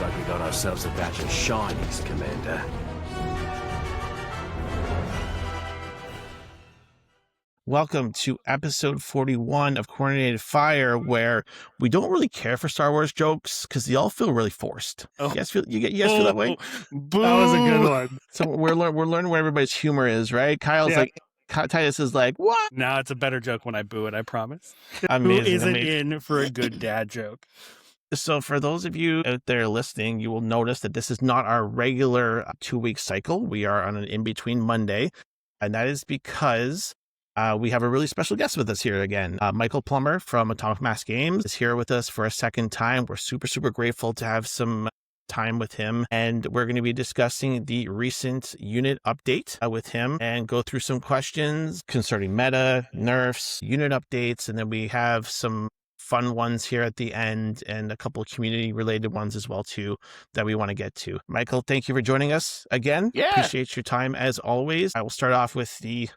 like we got ourselves a batch of shinies, Commander. Welcome to episode 41 of Coordinated Fire, where we don't really care for Star Wars jokes because they all feel really forced. Oh. You guys feel that way? Boo. That was a good one. So we're learning where everybody's humor is, right? Kyle's like, Titus is like, what? Now it's a better joke when I boo it, I promise. Amazing, Who isn't amazing. in for a good dad joke? So for those of you out there listening, you will notice that this is not our regular 2-week cycle. We are on an in-between Monday, and that is because we have a really special guest with us here again. Michael Plummer from Atomic Mass Games is here with us for a second time. We're super, super grateful to have some time with him, and we're going to be discussing the recent unit update with him and go through some questions concerning meta, nerfs, unit updates, and then we have some fun ones here at the end and a couple of community related ones as well too that we want to get to. Michael, thank you for joining us again. Yeah. Appreciate your time as always. I will start off with the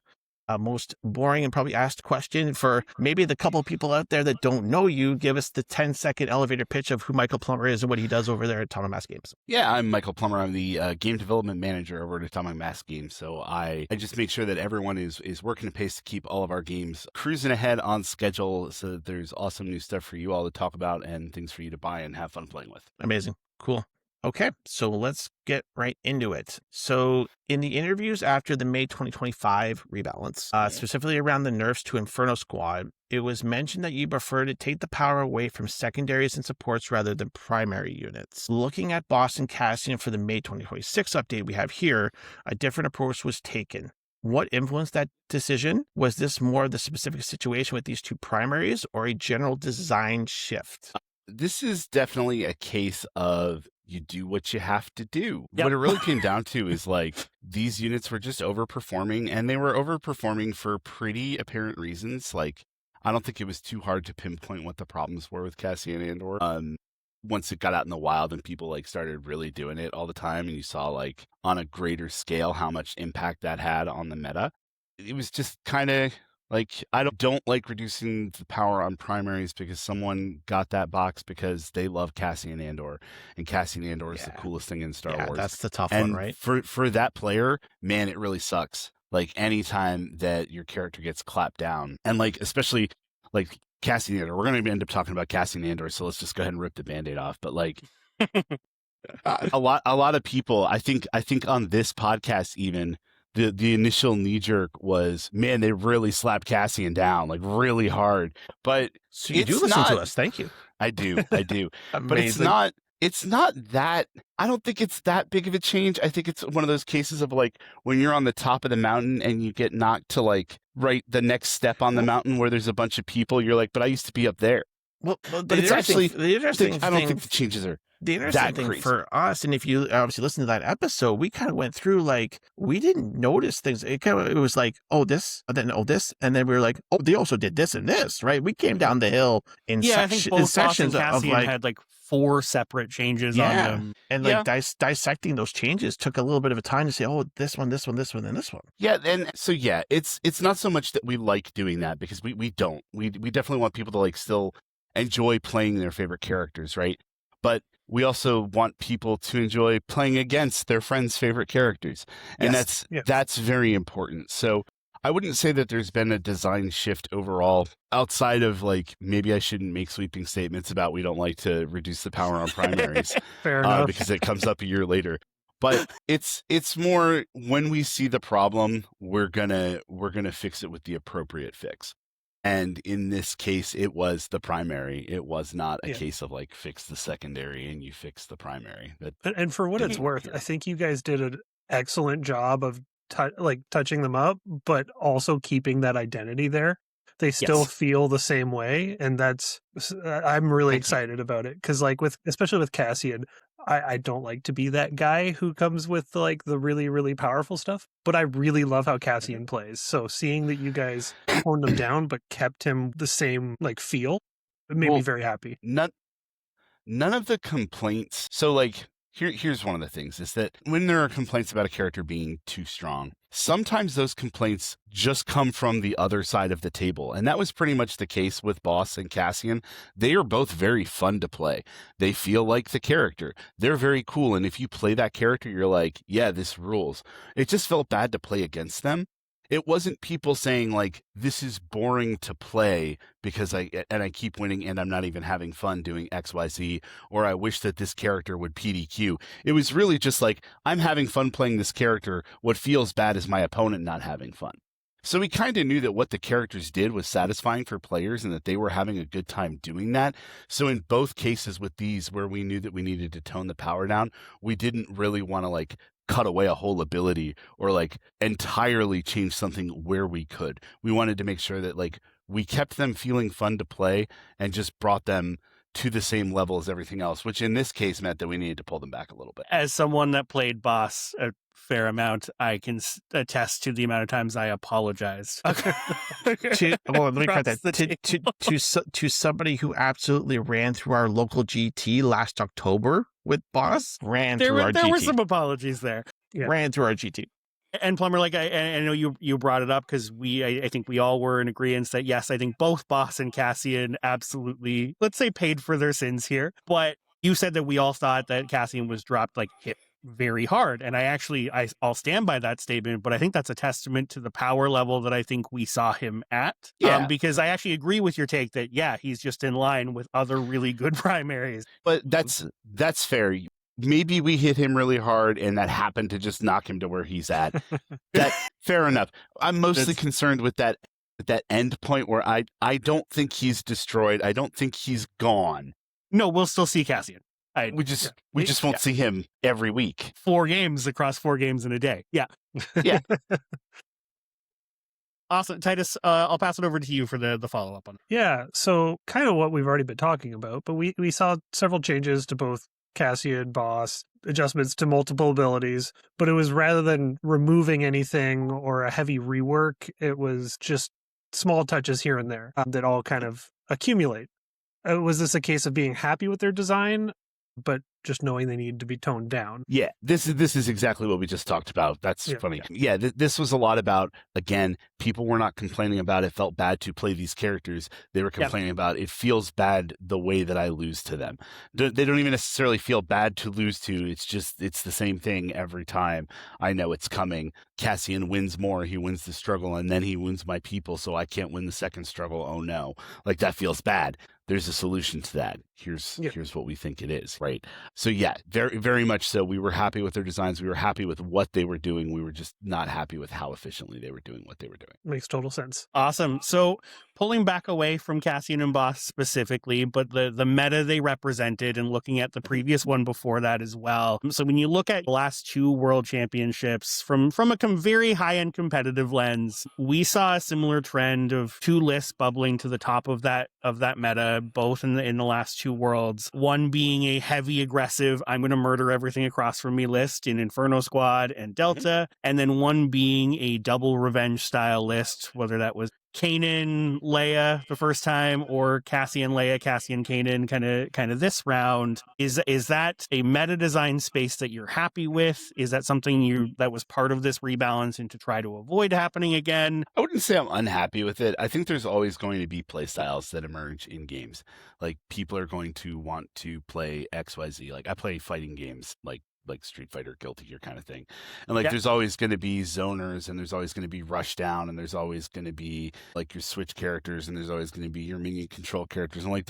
most boring and probably asked question for maybe the couple of people out there that don't know you. Give us the 10-second elevator pitch of who Michael Plummer is and what he does over there at Atomic Mass Games. Yeah, I'm Michael Plummer. I'm the game development manager over at Atomic Mass Games. So I just make sure that everyone is working at pace to keep all of our games cruising ahead on schedule so that there's awesome new stuff for you all to talk about and things for you to buy and have fun playing with. Amazing. Cool. Okay, so let's get right into it. So in the interviews after the May 2025 rebalance, specifically around the nerfs to Inferno Squad, it was mentioned that you prefer to take the power away from secondaries and supports rather than primary units. Looking at Boston Cassian for the May 2026 update we have here, a different approach was taken. What influenced that decision? Was this more of the specific situation with these two primaries or a general design shift? This is definitely a case of you do what you have to do. Yep. What it really came down to is like these units were just overperforming, and they were overperforming for pretty apparent reasons. Like, I don't think it was too hard to pinpoint what the problems were with Cassian Andor. Once it got out in the wild and people like started really doing it all the time, and you saw like on a greater scale how much impact that had on the meta, it was just kind of like, I don't like reducing the power on primaries because someone got that box because they love Cassian Andor, and Cassian Andor is the coolest thing in Star Wars. That's the tough and one, right? For that player, man, it really sucks. Like anytime that your character gets clapped down, and like especially like Cassian Andor, we're going to end up talking about Cassian Andor, so let's just go ahead and rip the Band-Aid off. But like a lot of people, I think on this podcast even, the initial knee jerk was, man, they really slapped Cassian down like really hard. But so you do listen to us. Thank you. I do. But it's not that, I don't think it's that big of a change. I think it's one of those cases of like when you're on the top of the mountain and you get knocked to like right the next step on the mountain where there's a bunch of people. You're like, but I used to be up there. Well, but it's actually, the interesting I don't think the changes are the interesting thing crazy for us, and if you obviously listen to that episode, we kind of went through like we didn't notice things. It was like, oh this, and then oh this, and then we were like, oh they also did this and this, right? We came down the hill in I think both sections Boss and Cassian of like had like 4 separate changes on them, and like dissecting those changes took a little bit of a time to say, oh this one, and this one. Yeah, and so it's not so much that we like doing that because we don't. We definitely want people to like still enjoy playing their favorite characters, right? But we also want people to enjoy playing against their friends' favorite characters. And that's very important. So I wouldn't say that there's been a design shift overall outside of like, maybe I shouldn't make sweeping statements about we don't like to reduce the power on primaries. Fair enough. Because it comes up a year later. But it's more when we see the problem, we're gonna fix it with the appropriate fix. And in this case, it was the primary. It was not a case of like fix the secondary and you fix the primary. And for what it's worth, I think you guys did an excellent job of touching them up, but also keeping that identity there. They still feel the same way, and I'm really excited about it because, like especially with Cassian, I don't like to be that guy who comes with like the really really powerful stuff, but I really love how Cassian plays. So seeing that you guys toned him down but kept him the same like feel, it made me very happy. None of the complaints. So like here's one of the things is that when there are complaints about a character being too strong, sometimes those complaints just come from the other side of the table. And that was pretty much the case with Boss and Cassian. They are both very fun to play. They feel like the character. They're very cool. And if you play that character, you're like, yeah, this rules. It just felt bad to play against them. It wasn't people saying like, this is boring to play because I keep winning and I'm not even having fun doing XYZ, or I wish that this character would PDQ. It was really just like, I'm having fun playing this character. What feels bad is my opponent not having fun. So we kind of knew that what the characters did was satisfying for players and that they were having a good time doing that. So in both cases with these where we knew that we needed to tone the power down, we didn't really want to like cut away a whole ability or like entirely change something where we could. We wanted to make sure that like we kept them feeling fun to play and just brought them to the same level as everything else, which in this case meant that we needed to pull them back a little bit. As someone that played Boss a fair amount, I can attest to the amount of times I apologized. Let me correct that. To somebody who absolutely ran through our local GT last October with Boss, there were some apologies there. Yeah. Ran through our GT. And Plummer, like I know you brought it up because I think we all were in agreement that yes, I think both Boss and Cassian absolutely, let's say, paid for their sins here. But you said that we all thought that Cassian was dropped, like hit very hard, and I'll stand by that statement. But I think that's a testament to the power level that I think we saw him at. Yeah. Because I actually agree with your take that he's just in line with other really good primaries. But that's fair. Maybe we hit him really hard and that happened to just knock him to where he's at. Fair enough. I'm mostly concerned with that end point where I don't think he's destroyed. I don't think he's gone. No, we'll still see Cassian. We just won't see him every week. 4 games across 4 games in a day. Yeah. Yeah. Awesome. Titus, I'll pass it over to you for the follow-up on it. Yeah, so kind of what we've already been talking about, but we saw several changes to both Cassian, Boss, adjustments to multiple abilities, but it was rather than removing anything or a heavy rework, it was just small touches here and there that all kind of accumulate. Was this a case of being happy with their design, but just knowing they needed to be toned down? Yeah, this is exactly what we just talked about. That's funny. Yeah, this was a lot about, again, people were not complaining about it felt bad to play these characters. They were complaining about it feels bad the way that I lose to them. They don't even necessarily feel bad to lose to. It's the same thing every time. I know it's coming. Cassian wins more. He wins the struggle, and then he wins my people, so I can't win the second struggle. Oh no. Like, that feels bad. There's a solution to that. Here's what we think it is, right? So yeah, very, very much so. We were happy with their designs. We were happy with what they were doing. We were just not happy with how efficiently they were doing what they were doing. Makes total sense. Awesome. So pulling back away from Cassian and Boss specifically, but the meta they represented and looking at the previous one before that as well. So when you look at the last 2 world championships from a very high-end competitive lens, we saw a similar trend of 2 lists bubbling to the top of that meta, both in the last 2 worlds. One being a heavy aggressive, I'm going to murder everything across from me list in Inferno Squad and Delta, and then one being a double revenge style list, whether that was Kanan, Leia the first time, or Cassian, Leia, Cassian, Kanan, kind of this round. Is that a meta design space that you're happy with? Is that something that was part of this rebalance and to try to avoid happening again? I wouldn't say I'm unhappy with it. I think there's always going to be play styles that emerge in games. Like, people are going to want to play XYZ. Like, I play fighting games like Street Fighter, Guilty Gear kind of thing. And there's always going to be zoners, and there's always going to be rushdown, and there's always going to be like your switch characters, and there's always going to be your minion control characters. And like,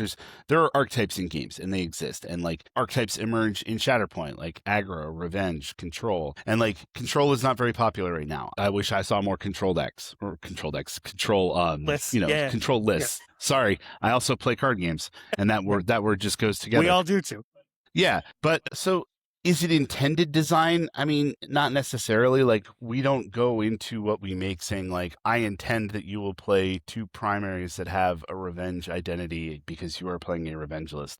there are archetypes in games, and they exist. And like, archetypes emerge in Shatterpoint, like aggro, revenge, control. And like, control is not very popular right now. I wish I saw more control lists. Control lists. Yeah. Sorry, I also play card games, and that word just goes together. We all do too. Yeah, but so is it intended design? I mean, not necessarily. Like, we don't go into what we make saying like, I intend that you will play 2 primaries that have a revenge identity because you are playing a revenge list.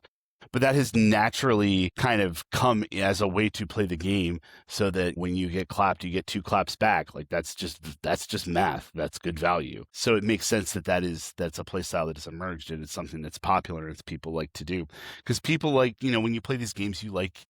But that has naturally kind of come as a way to play the game, so that when you get clapped, you get 2 claps back. Like, that's just math. That's good value. So it makes sense that's a play style that has emerged, and it's something that's popular and it's people like to do. Because people like, when you play these games, you like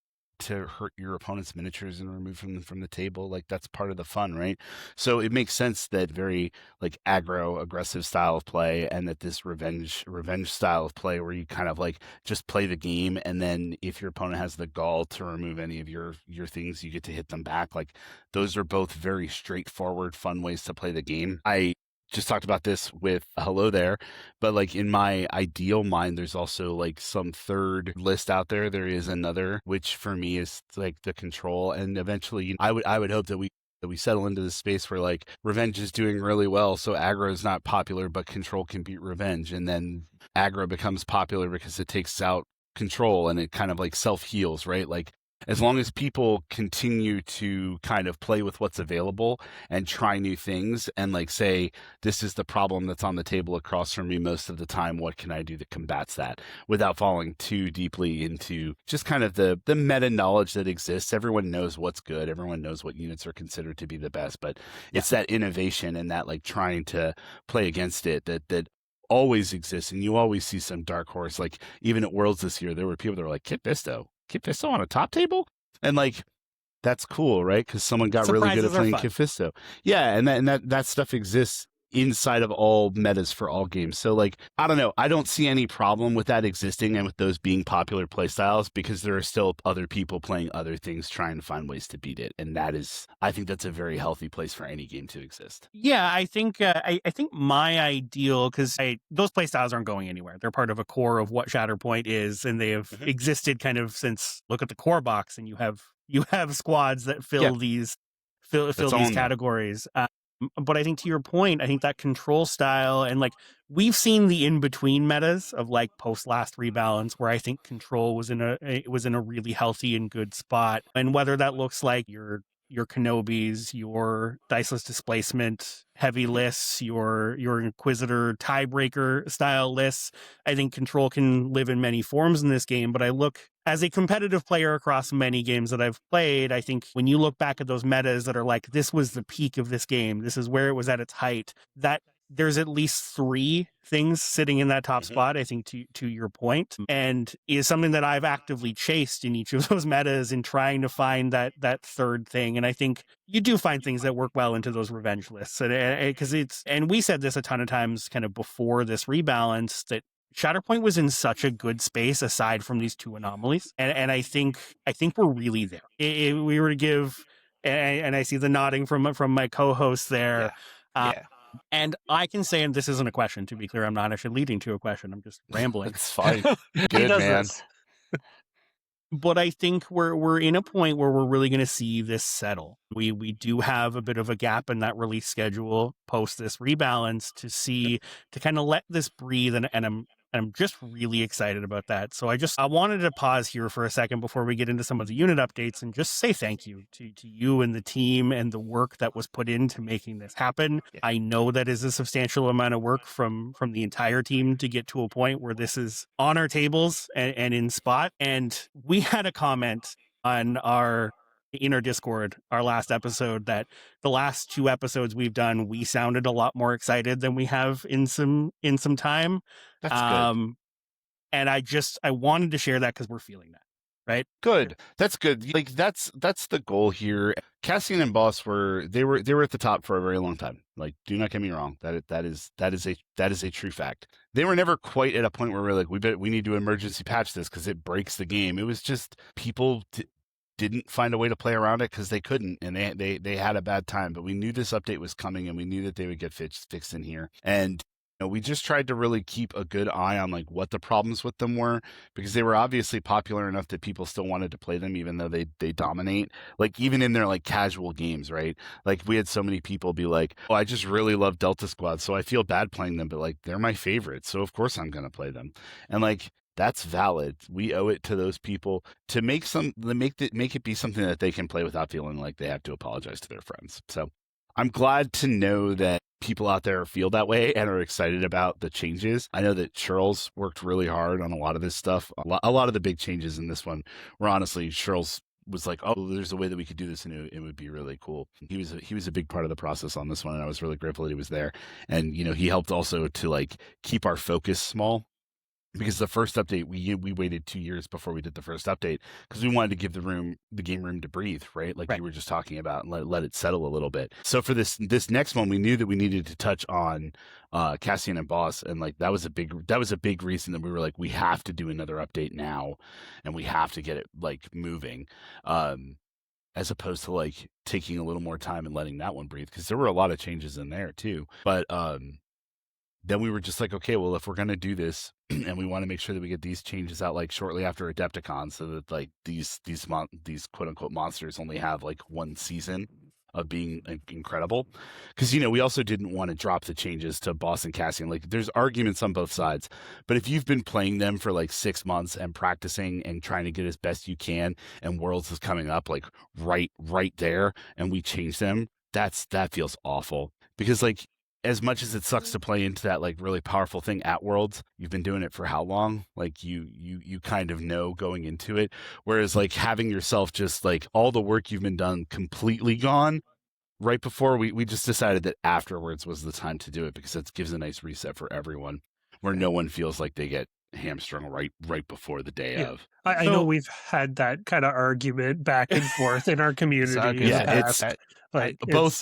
to hurt your opponent's miniatures and remove them from the table. Like, that's part of the fun, right? So it makes sense that very like aggro, aggressive style of play, and that this revenge style of play where you kind of like just play the game, and then if your opponent has the gall to remove any of your things, you get to hit them back. Like, those are both very straightforward, fun ways to play the game. I just talked about this with Hello There, but like in my ideal mind, there's also like some third list out there. There is another, which for me is like the control. And eventually I would hope that we settle into this space where like revenge is doing really well, so aggro is not popular, but control can beat revenge, and then aggro becomes popular because it takes out control and it kind of like self-heals, right? Like, as long as people continue to kind of play with what's available and try new things and like say, this is the problem that's on the table across from me most of the time, what can I do that combats that, without falling too deeply into just kind of the meta knowledge that exists. Everyone knows what's good. Everyone knows what units are considered to be the best, but it's that innovation and that like trying to play against it that always exists. And you always see some dark horse. Like, even at Worlds this year, there were people that were like, Kit Fisto on a top table? And like, that's cool, right? Because someone got really good at playing Kit Fisto. Yeah, and that stuff exists inside of all metas for all games. So like, I don't know. I don't see any problem with that existing and with those being popular playstyles, because there are still other people playing other things trying to find ways to beat it. And I think that's a very healthy place for any game to exist. Yeah, I think I think my ideal, because those playstyles aren't going anywhere. They're part of a core of what Shatterpoint is, and they have existed kind of since, look at the core box, and you have squads that fill these categories. But I think, to your point, I think that control style, and like, we've seen the in-between metas of like post last rebalance, where I think control was in a really healthy and good spot. And whether that looks like your Kenobis, your diceless displacement heavy lists, your Inquisitor tiebreaker style lists, I think control can live in many forms in this game. But I look, as a competitive player across many games that I've played, I think when you look back at those metas that are like, this was the peak of this game, this is where it was at its height, that there's at least 3 things sitting in that top spot, I think, to your point, and is something that I've actively chased in each of those metas in trying to find that third thing. And I think you do find things that work well into those revenge lists, and we said this a ton of times kind of before this rebalance, that Shatterpoint was in such a good space aside from these 2 anomalies, and I think we're really there. If we were to give, and I see the nodding from my co-host there. And I can say, and this isn't a question, to be clear, I'm not actually leading to a question, I'm just rambling. It's fine. Good, man. But I think we're in a point where we're really going to see this settle. We do have a bit of a gap in that release schedule post this rebalance to kind of let this breathe, and I'm just really excited about that. So I wanted to pause here for a second before we get into some of the unit updates and just say thank you to you and the team and the work that was put into making this happen. Yeah. I know that is a substantial amount of work from the entire team to get to a point where this is on our tables and in spot. And we had a comment on our Discord, our last episode, that the last 2 episodes we've done, we sounded a lot more excited than we have in some time. That's good. And I wanted to share that because we're feeling that, right? Good. That's good. Like, that's the goal here. Cassian and Boss were at the top for a very long time. Like, do not get me wrong. That is a true fact. They were never quite at a point where we're like, we need to emergency patch this because it breaks the game. It was just people didn't find a way to play around it because they couldn't, and they had a bad time. But we knew this update was coming, and we knew that they would get fixed in here. And we just tried to really keep a good eye on like what the problems with them were, because they were obviously popular enough that people still wanted to play them, even though they dominate. Like, even in their like casual games, right? Like, we had so many people be like, "Oh, I just really love Delta Squad, so I feel bad playing them, but like they're my favorite, so of course I'm gonna play them." And like, that's valid. We owe it to those people to make it be something that they can play without feeling like they have to apologize to their friends. So I'm glad to know that people out there feel that way and are excited about the changes. I know that Charles worked really hard on a lot of this stuff. A lot of the big changes in this one were honestly, Charles was like, "Oh, there's a way that we could do this, and it would be really cool." He was a big part of the process on this one, and I was really grateful that he was there. And he helped also to like keep our focus small. because the first update we waited 2 years before we did the first update because we wanted to give the game room to breathe, right? Like you were just talking about, and let it settle a little bit. So for this next one, we knew that we needed to touch on Cassian and Boss, and like that was a big reason that we were like, we have to do another update now, and we have to get it like moving, as opposed to like taking a little more time and letting that one breathe, because there were a lot of changes in there too. But then we were just like, okay, well, if we're going to do this and we want to make sure that we get these changes out like shortly after Adepticon, so that like these quote unquote monsters only have like one season of being incredible. Because, we also didn't want to drop the changes to Boss and Cassian. Like there's arguments on both sides, but if you've been playing them for like 6 months and practicing and trying to get as best you can, and Worlds is coming up like right there, and we change them, that feels awful. Because like, as much as it sucks to play into that like really powerful thing at Worlds, you've been doing it for how long? Like you kind of know going into it. Whereas like having yourself just like all the work you've been done completely gone right before, we just decided that afterwards was the time to do it, because it gives a nice reset for everyone, where no one feels like they get hamstrung right before the day of. I know we've had that kind of argument back and forth in our community.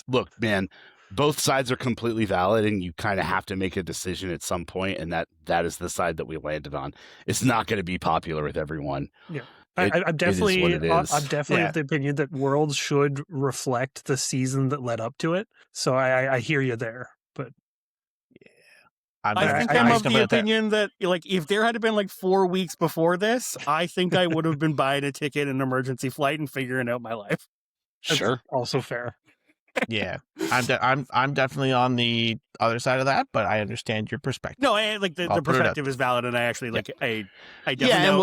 Look, man, both sides are completely valid, and you kind of have to make a decision at some point, and that is the side that we landed on. It's not going to be popular with everyone. Yeah. I'm definitely of the opinion that Worlds should reflect the season that led up to it. So I hear you there, but I think I'm of the opinion that like if there had been like 4 weeks before this, I think I would have been buying a ticket, an emergency flight, and figuring out my life. That's sure, also fair. Yeah, I'm definitely on the other side of that, but I understand your perspective. No, like the perspective is valid, and I actually like I definitely know.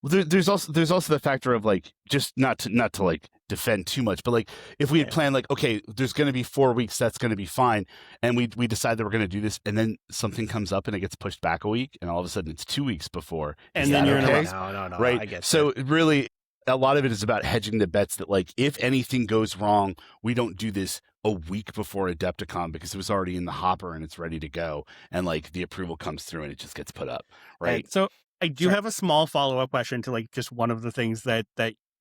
Well, there's also the factor of like, just not to like defend too much, but like if we had planned like, okay, there's going to be 4 weeks, that's going to be fine, and we decide that we're going to do this, and then something comes up and it gets pushed back a week, and all of a sudden it's 2 weeks before, and then you're in a rush. No, right? I get so really, a lot of it is about hedging the bets that like, if anything goes wrong, we don't do this a week before Adepticon, because it was already in the hopper and it's ready to go, and like the approval comes through and it just gets put up, right? So I do have a small follow-up question to like just one of the things that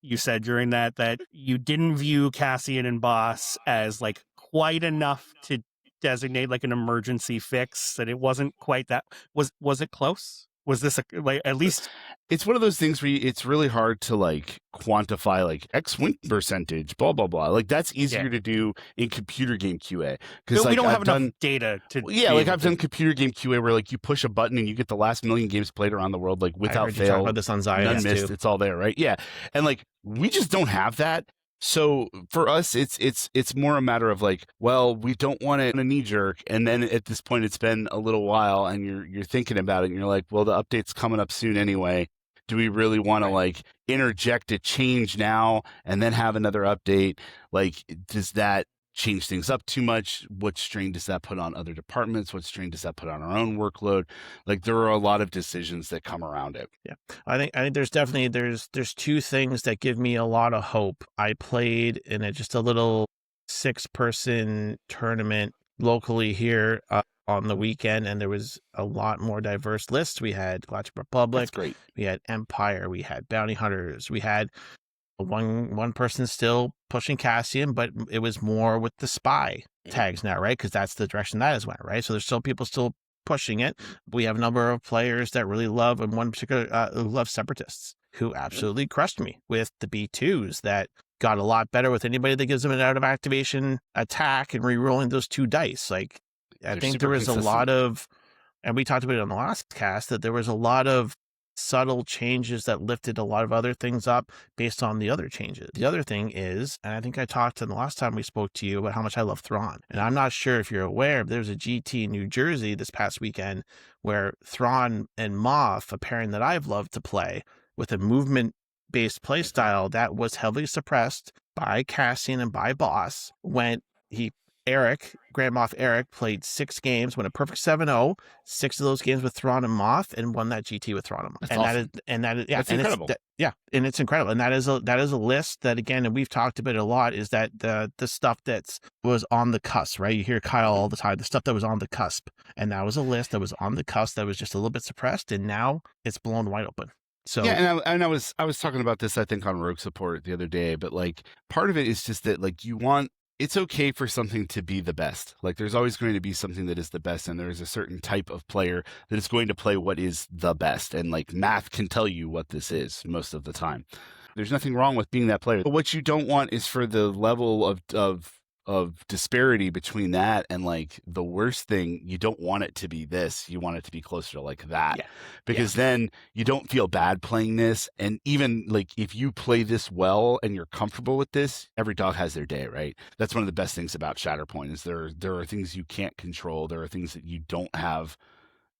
you said during that you didn't view Cassian and Boss as like quite enough to designate like an emergency fix, that it wasn't quite that. Was it close? Was this like at least? It's one of those things where it's really hard to like quantify like X win percentage, blah blah blah. Like that's easier to do in computer game QA, because like, we don't have enough data to. Yeah, like I've done computer game QA where like you push a button and you get the last million games played around the world, like without fail. Talk about this on Zion, none missed. too. It's all there, right? Yeah, and like we just don't have that. So for us, it's more a matter of like, well, we don't want it in a knee jerk, and then at this point, it's been a little while, and you're thinking about it, and you're like, well, the update's coming up soon anyway. Do we really want to like interject a change now and then have another update? Like, does that change things up too much? What strain does that put on other departments? What strain does that put on our own workload? Like, there are a lot of decisions that come around it. Yeah, I think there's definitely there's two things that give me a lot of hope. I played in just a little 6-person tournament locally here on the weekend, and there was a lot more diverse lists. We had Galactic Republic, That's great. We had Empire, we had Bounty Hunters, we had one person still pushing Cassian, but it was more with the spy tags now, right? Because that's the direction that has went, right? So there's still people still pushing it. We have a number of players that really love, and one particular who love Separatists, who absolutely crushed me with the B2s that got a lot better with anybody that gives them an out of activation attack and re-rolling those 2 dice. Like, I think there was a lot of, and we talked about it on the last cast, that there was a lot of subtle changes that lifted a lot of other things up based on the other changes. The other thing is, and I think I talked in the last time we spoke to you about how much I love Thrawn. And I'm not sure if you're aware, but there's a GT in New Jersey this past weekend where Thrawn and Moff, a pairing that I've loved to play, with a movement-based play style that was heavily suppressed by Cassian and by Boss, Eric, Grand Moff Eric, played 6 games, went a perfect 7-0, 6 of those games with Thrawn and Moff, and won that GT with Thrawn and Moff. That's And awesome. that is, yeah, That's and incredible. and it's incredible. And that is a list that, again, and we've talked about it a lot, is that the stuff that was on the cusp, right? You hear Kyle all the time, the stuff that was on the cusp, and that was a list that was on the cusp that was just a little bit suppressed, and now it's blown wide open. So yeah, and I was talking about this, I think, on Rogue Support the other day, but like part of it is just that like it's okay for something to be the best. Like there's always going to be something that is the best, and there is a certain type of player that is going to play what is the best, and like math can tell you what this is most of the time. There's nothing wrong with being that player, but what you don't want is for the level of disparity between that and like the worst thing. You don't want it to be this. You want it to be closer to like that, because then you don't feel bad playing this. And even like if you play this well and you're comfortable with this, every dog has their day, right? That's one of the best things about Shatterpoint is there are things you can't control. There are things that you don't have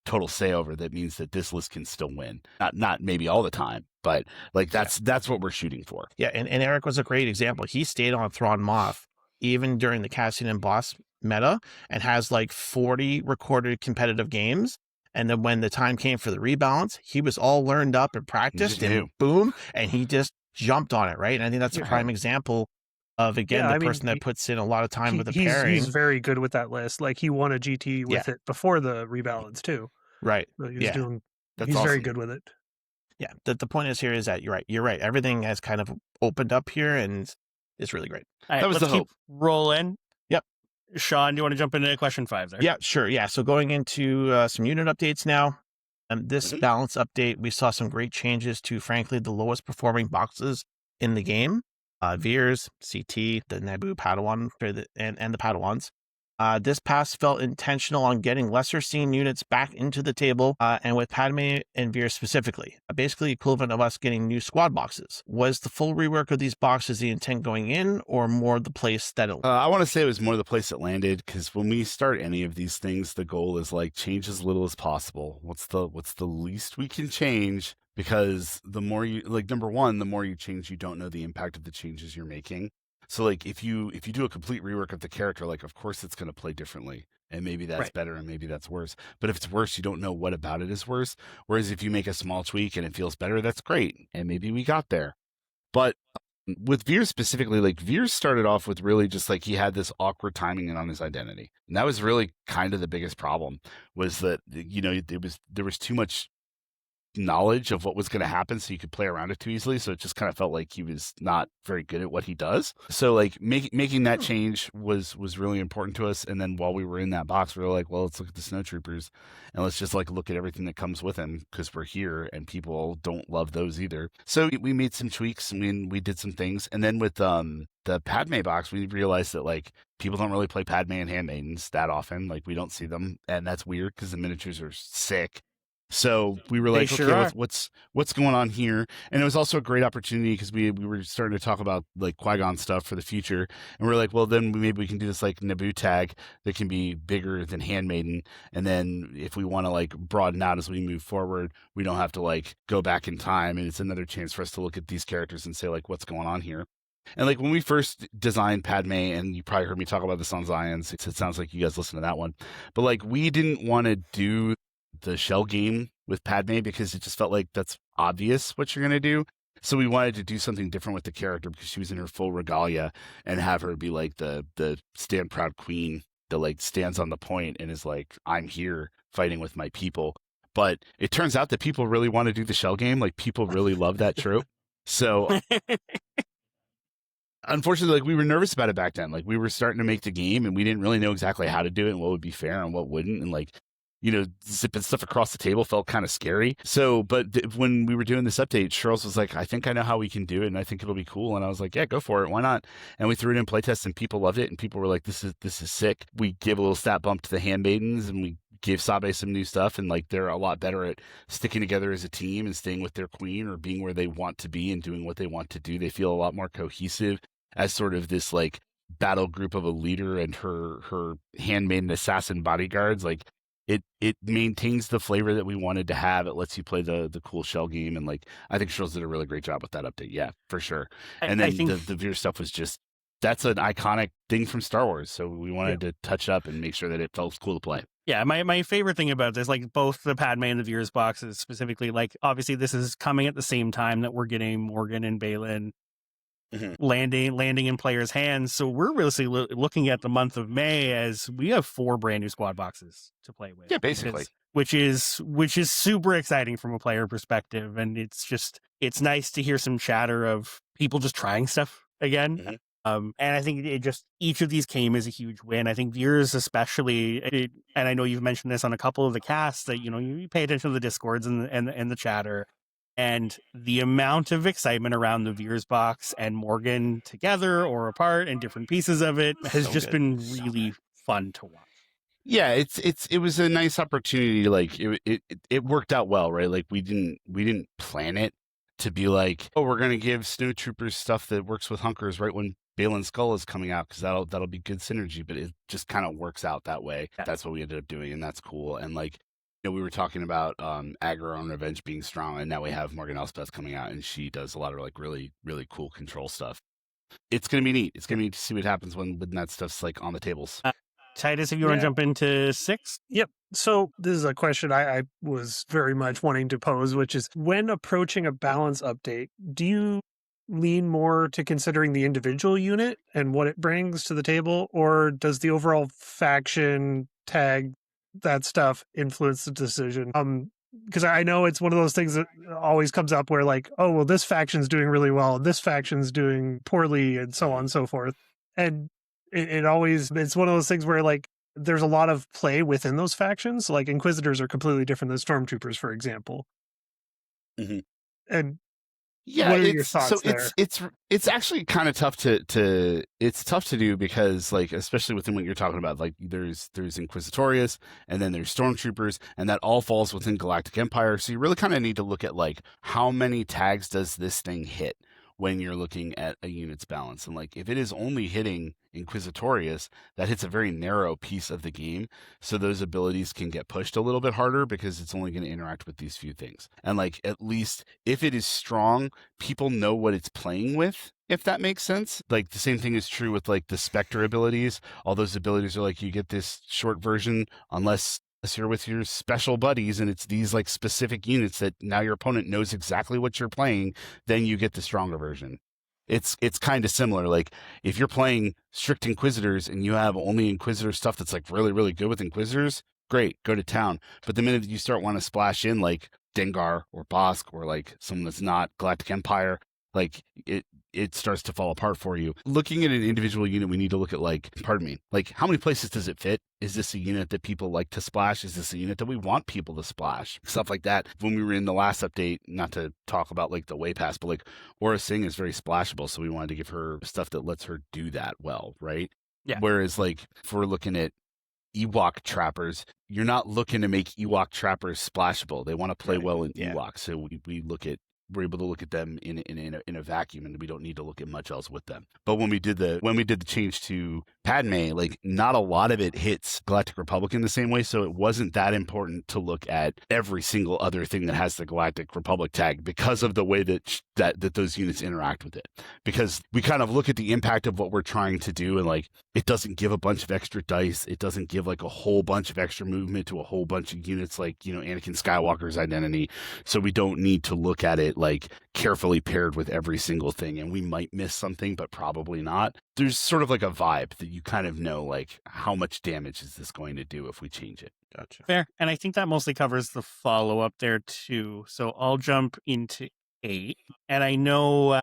total say over. That means that this list can still win. Not maybe all the time, but like that's what we're shooting for. Yeah, and Eric was a great example. He stayed on Thrawn Moff even during the Cassian and Boss meta, and has like 40 recorded competitive games. And then when the time came for the rebalance, he was all learned up and practiced, and boom, and he just jumped on it, right? And I think that's a prime example of, again, the person that puts in a lot of time with the pairing. He's very good with that list. Like he won a GT with it before the rebalance too. Right. So he's awesome. very good with it. Yeah. The point is here is that you're right. Everything has kind of opened up here, and it's really great. All right, that was let's the hope. keep rolling. Yep. Sean, do you want to jump into question 5 there? Yeah, sure. Yeah. So going into some unit updates now. This balance update, we saw some great changes to, frankly, the lowest performing boxes in the game. Veers, CT, the Naboo Padawan, and the Padawans. This pass felt intentional on getting lesser seen units back into the table, and with Padme and Veer specifically. Basically equivalent of us getting new squad boxes. Was the full rework of these boxes the intent going in, or more the place that it I want to say it was more the place it landed, because when we start any of these things, the goal is like change as little as possible. What's the least we can change? Because the more you, like, number one, the more you change, you don't know the impact of the changes you're making. So like if you do a complete rework of the character, like of course it's going to play differently, and maybe that's better and maybe that's worse. But if it's worse, you don't know what about it is worse. Whereas if you make a small tweak and it feels better, that's great. And maybe we got there. But with Veers specifically, like Veers started off with really just like he had this awkward timing on his identity. And that was really kind of the biggest problem, was that, you know, there was too much knowledge of what was going to happen, so you could play around it too easily. So it just kind of felt like he was not very good at what he does. So like making that change was really important to us. And then while we were in that box, we were like, well, let's look at the snowtroopers and let's just like look at everything that comes with them, because we're here and people don't love those either. So we made some tweaks and we did some things. And then with the Padme box, we realized that like people don't really play Padme and Handmaidens that often. Like we don't see them, and that's weird because the miniatures are sick. So we were like, okay, what's going on here? And it was also a great opportunity because we were starting to talk about like Qui-Gon stuff for the future. And we're like, well, then maybe we can do this like Naboo tag that can be bigger than Handmaiden. And then if we want to like broaden out as we move forward, we don't have to like go back in time. And it's another chance for us to look at these characters and say like, what's going on here? And like when we first designed Padme, and you probably heard me talk about this on Zion's, it sounds like you guys listen to that one. But like we didn't want to do the shell game with Padme because it just felt like that's obvious what you're going to do. So we wanted to do something different with the character because she was in her full regalia, and have her be like the stand proud queen that like stands on the point and is like, I'm here fighting with my people. But it turns out that people really want to do the shell game. Like people really love that trope. So unfortunately, like we were nervous about it back then. Like we were starting to make the game and we didn't really know exactly how to do it and what would be fair and what wouldn't. And like, you know, zipping stuff across the table felt kind of scary. So, but when we were doing this update, Charles was like, I think I know how we can do it and I think it'll be cool. And I was like, yeah, go for it. Why not? And we threw it in playtest and people loved it. And people were like, this is sick. We gave a little stat bump to the Handmaidens and we gave Sabe some new stuff. And like, they're a lot better at sticking together as a team and staying with their queen or being where they want to be and doing what they want to do. They feel a lot more cohesive as sort of this like battle group of a leader and her handmaiden assassin bodyguards. Like, it maintains the flavor that we wanted to have. It lets you play the cool shell game. And like, I think Charles did a really great job with that update. Yeah, for sure. And then I think the Veer stuff was just that's an iconic thing from Star Wars. So we wanted to touch up and make sure that it felt cool to play. Yeah, my favorite thing about this, like both the Padme and the Veers boxes specifically, like obviously this is coming at the same time that we're getting Morgan and Balin landing in players' hands. So we're really looking at the month of May as we have 4 brand new squad boxes to play with. Yeah, basically. Which is super exciting from a player perspective. And it's nice to hear some chatter of people just trying stuff again. And I think each of these came as a huge win. I think Veers especially, and I know you've mentioned this on a couple of the casts, that, you pay attention to the Discords and the chatter, and the amount of excitement around the Veers box and Morgan together or apart and different pieces of it has been really fun to watch. Yeah, it was a nice opportunity. Like it worked out well, right? Like we didn't plan it to be like, oh, we're gonna give Snowtroopers stuff that works with Hunkers right when Balin Skull is coming out, because that'll be good synergy. But it just kind of works out that way. Yeah. That's what we ended up doing, and that's cool. And like, we were talking about Aggro and Revenge being strong, and now we have Morgan Elspeth coming out, and she does a lot of like really, really cool control stuff. It's gonna be neat. It's gonna be neat to see what happens when that stuff's like on the tables. Titus, if you want to jump into 6? Yep. So this is a question I was very much wanting to pose, which is, when approaching a balance update, do you lean more to considering the individual unit and what it brings to the table, or does the overall faction tag, that stuff, influence the decision? Because I know it's one of those things that always comes up where like, oh, well, this faction's doing really well, this faction's doing poorly, and so on and so forth. And it's one of those things where like there's a lot of play within those factions. Like Inquisitors are completely different than Stormtroopers, for example. And yeah, what are your thoughts there? It's actually kind of tough to do, because like, especially within what you're talking about, like there's Inquisitorius and then there's Stormtroopers, and that all falls within Galactic Empire. So you really kind of need to look at like, how many tags does this thing hit when you're looking at a unit's balance. And like, if it is only hitting Inquisitorius, that hits a very narrow piece of the game. So those abilities can get pushed a little bit harder because it's only going to interact with these few things. And like, at least if it is strong, people know what it's playing with, if that makes sense. Like the same thing is true with like the Spectre abilities. All those abilities are like, you get this short version unless you're with your special buddies, and it's these like specific units that now your opponent knows exactly what you're playing, then you get the stronger version. It's kind of similar. Like if you're playing strict Inquisitors and you have only Inquisitor stuff that's like really, really good with Inquisitors, great, go to town. But the minute you start wanting to splash in like Dengar or Bosk or like someone that's not Galactic Empire, like it starts to fall apart for you. Looking at an individual unit, we need to look at like how many places does it fit? Is this a unit that people like to splash? Is this a unit that we want people to splash? Stuff like that. When we were in the last update, not to talk about like the way pass, but like Aura Singh is very splashable, so we wanted to give her stuff that lets her do that well, right? Yeah. Whereas like if we're looking at Ewok trappers, you're not looking to make Ewok trappers splashable. They want to play well in Ewok, so we're able to look at them in a vacuum, and we don't need to look at much else with them. But when we did the change to Padme, like not a lot of it hits Galactic Republic in the same way, so it wasn't that important to look at every single other thing that has the Galactic Republic tag because of the way that those units interact with it. Because we kind of look at the impact of what we're trying to do, and like it doesn't give a bunch of extra dice, it doesn't give like a whole bunch of extra movement to a whole bunch of units, like Anakin Skywalker's identity. So we don't need to look at it like carefully paired with every single thing, and we might miss something, but probably not. There's sort of like a vibe that you kind of know, like how much damage is this going to do if we change it. Gotcha. Fair. And I think that mostly covers the follow-up there too. So I'll jump into 8. And I know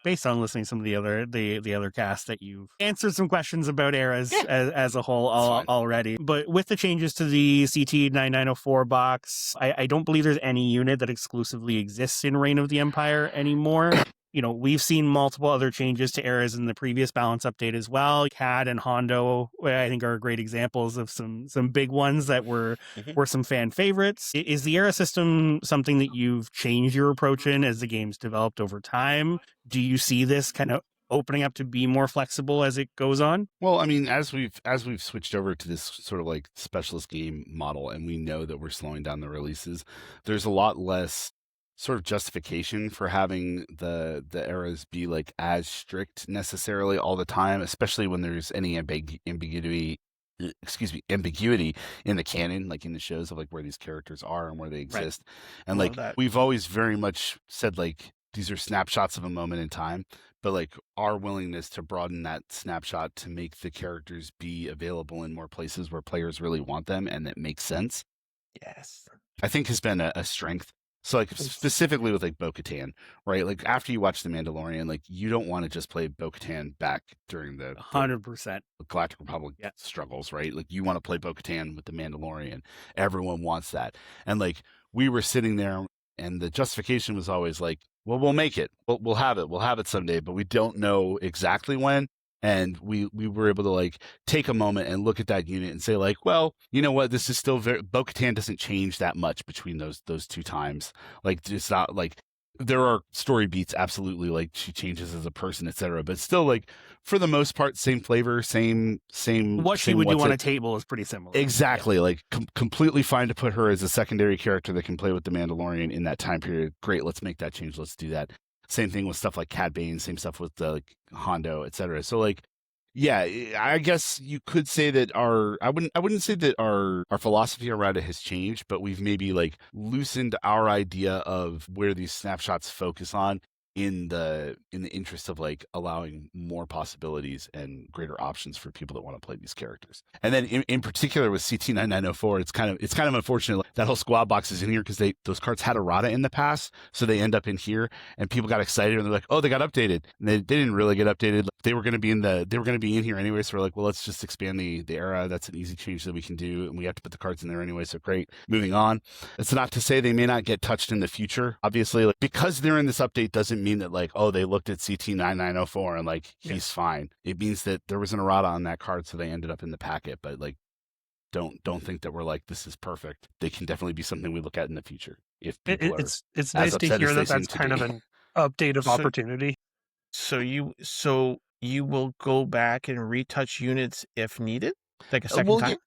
based on listening to some of the other casts, that you've answered some questions about eras as a whole already. But with the changes to the CT 9904 box, I don't believe there's any unit that exclusively exists in Reign of the Empire anymore. We've seen multiple other changes to eras in the previous balance update as well. CAD and Hondo, I think, are great examples of some big ones that were some fan favorites. Is the era system something that you've changed your approach in as the game's developed over time? Do you see this kind of opening up to be more flexible as it goes on? Well, I mean, as we've switched over to this sort of like specialist game model, and we know that we're slowing down the releases, there's a lot less sort of justification for having the eras be like as strict necessarily all the time, especially when there's any ambiguity in the canon, like in the shows of like where these characters are and where they exist. And Love like that. we've always very much said like these are snapshots of a moment in time, but like our willingness to broaden that snapshot to make the characters be available in more places where players really want them and that makes sense, Yes. I think has been a strength. So like specifically with like Bo-Katan, right? Like after you watch The Mandalorian, like you don't want to just play Bo-Katan back during the 100%. Galactic Republic struggles, right? Like you want to play Bo-Katan with The Mandalorian. Everyone wants that. And like we were sitting there and the justification was always like, well, we'll make it. We'll have it. We'll have it someday, but we don't know exactly when. And we were able to like take a moment and look at that unit and say like, well, you know what? This is still very Bo-Katan doesn't change that much between those two times. Like it's not like there are story beats, absolutely, like she changes as a person, etc. But still, like for the most part, same flavor, same. What she would do on a table is pretty similar. Exactly, yeah. Like completely fine to put her as a secondary character that can play with the Mandalorian in that time period. Great, let's make that change. Let's do that. Same thing with stuff like Cad Bane, same stuff with like Hondo, etc. So like, yeah, I guess you could say that I wouldn't say that our philosophy around it has changed, but we've maybe like loosened our idea of where these snapshots focus on in the interest of like allowing more possibilities and greater options for people that want to play these characters. And then in particular with CT9904, it's kind of unfortunate that whole squad box is in here because those cards had errata in the past, so they end up in here, and people got excited and they're like, oh, they got updated, and they didn't really get updated. They were going to be in here anyway, so we're like, well, let's just expand the era. That's an easy change that we can do, and we have to put the cards in there anyway, so great. Moving on. It's not to say they may not get touched in the future. Obviously, like because they're in this update doesn't mean that like, oh, they looked at CT9904 and like he's fine. It means that there was an errata on that card, so they ended up in the packet. But like, don't think that we're like this is perfect. They can definitely be something we look at in the future. If it's nice to hear that that's kind of an update of opportunity. So you will go back and retouch units if needed, like a second time.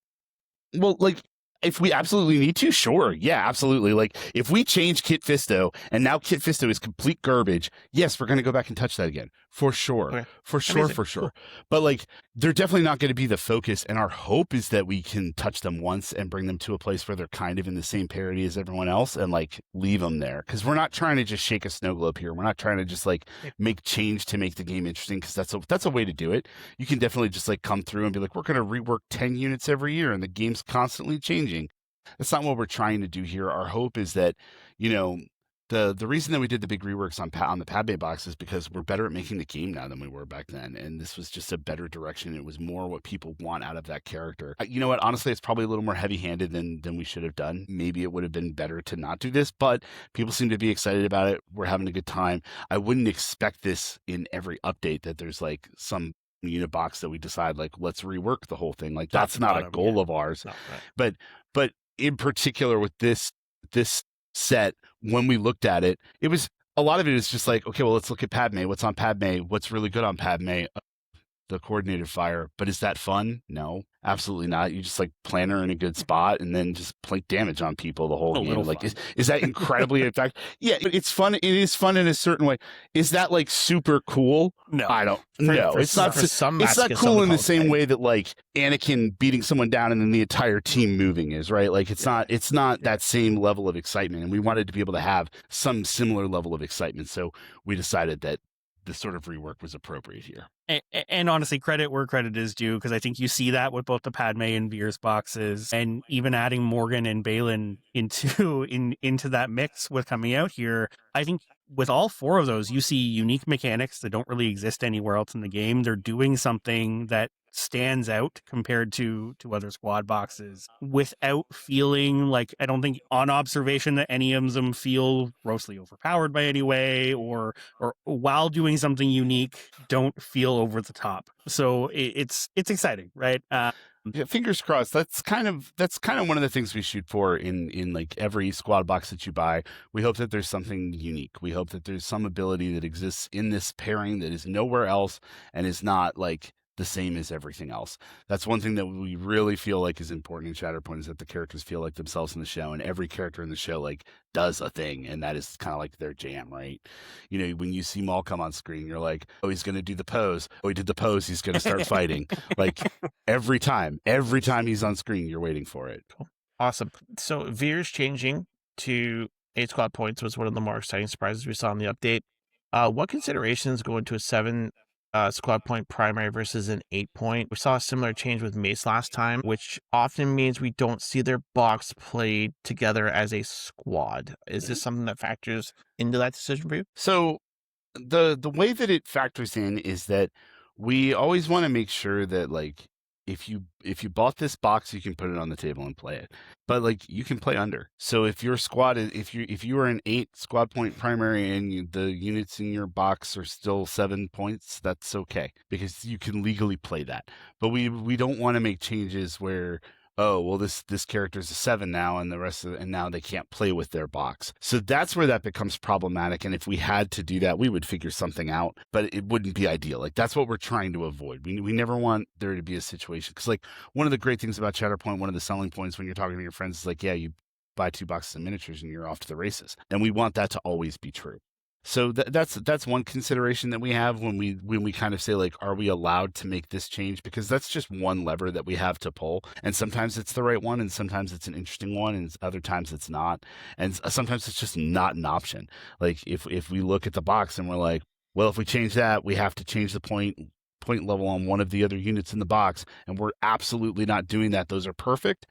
Well, like if we absolutely need to, sure. Yeah, absolutely. Like if we change Kit Fisto and now Kit Fisto is complete garbage, yes, we're going to go back and touch that again. For sure. Okay. For sure. Cool. But like they're definitely not going to be the focus. And our hope is that we can touch them once and bring them to a place where they're kind of in the same parity as everyone else and like leave them there. Because we're not trying to just shake a snow globe here. We're not trying to just like make change to make the game interesting, because that's a way to do it. You can definitely just like come through and be like, we're going to rework 10 units every year and the game's constantly changing. That's not what we're trying to do here. Our hope is that, you know, the reason that we did the big reworks on the Padme box is because we're better at making the game now than we were back then. And this was just a better direction. It was more what people want out of that character. You know what? Honestly, it's probably a little more heavy-handed than we should have done. Maybe it would have been better to not do this, but people seem to be excited about it. We're having a good time. I wouldn't expect this in every update that there's like some unit box that we decide like, let's rework the whole thing. Like that's not a goal of ours. Right. But in particular with this set, when we looked at it, it was a lot of it is just like, okay, well, let's look at Padme. What's on Padme? What's really good on Padme? The coordinated fire. But is that fun? No, absolutely not. You just like plan her in a good spot and then just play damage on people the whole game. Like, is that incredibly effective? Yeah, it's fun. It is fun in a certain way. Is that like super cool? No, I don't. No, it's not. It's not cool in the same way that like Anakin beating someone down and then the entire team moving is, right? Like it's not that same level of excitement. And we wanted to be able to have some similar level of excitement. So we decided that this sort of rework was appropriate here. And honestly, credit where credit is due, because I think you see that with both the Padme and Veers boxes, and even adding Morgan and Balin into that mix with coming out here. I think with all four of those, you see unique mechanics that don't really exist anywhere else in the game. They're doing something that stands out compared to other squad boxes without feeling like, I don't think on observation that any of them feel grossly overpowered by any way, or while doing something unique don't feel over the top. So it's exciting, right? Yeah, fingers crossed. That's kind of one of the things we shoot for in like every squad box that you buy. We hope that there's something unique. We hope that there's some ability that exists in this pairing that is nowhere else and is not like the same as everything else. That's one thing that we really feel like is important in Shatterpoint, is that the characters feel like themselves in the show, and every character in the show like does a thing, and that is kind of like their jam, right? You know, when you see Maul come on screen, you're like, oh, he's going to do the pose. Oh, he did the pose. He's going to start fighting. Like every time he's on screen, you're waiting for it. Cool. Awesome. So Veer's changing to 8 squad points was one of the more exciting surprises we saw in the update. What considerations go into a 7 squad point primary versus an 8 point? We saw a similar change with Mace last time, which often means we don't see their box played together as a squad. Is this something that factors into that decision for you? So the way that it factors in is that we always want to make sure that like if you bought this box, you can put it on the table and play it, but like you can play under. So if your squad is, if you are an 8 squad point primary and the units in your box are still 7 points, that's okay, because you can legally play that. But we don't want to make changes where, oh, well, this character's a 7 now, and the rest of and now they can't play with their box. So that's where that becomes problematic. And if we had to do that, we would figure something out, but it wouldn't be ideal. Like that's what we're trying to avoid. We never want there to be a situation, because like one of the great things about Shatterpoint, one of the selling points when you're talking to your friends is like, yeah, you buy 2 boxes of miniatures and you're off to the races. And we want that to always be true. So that's one consideration that we have when we kind of say like, are we allowed to make this change? Because that's just one lever that we have to pull, and sometimes it's the right one, and sometimes it's an interesting one, and other times it's not, and sometimes it's just not an option. Like if we look at the box and we're like, well, if we change that, we have to change the point level on one of the other units in the box, and we're absolutely not doing that. Those are perfect.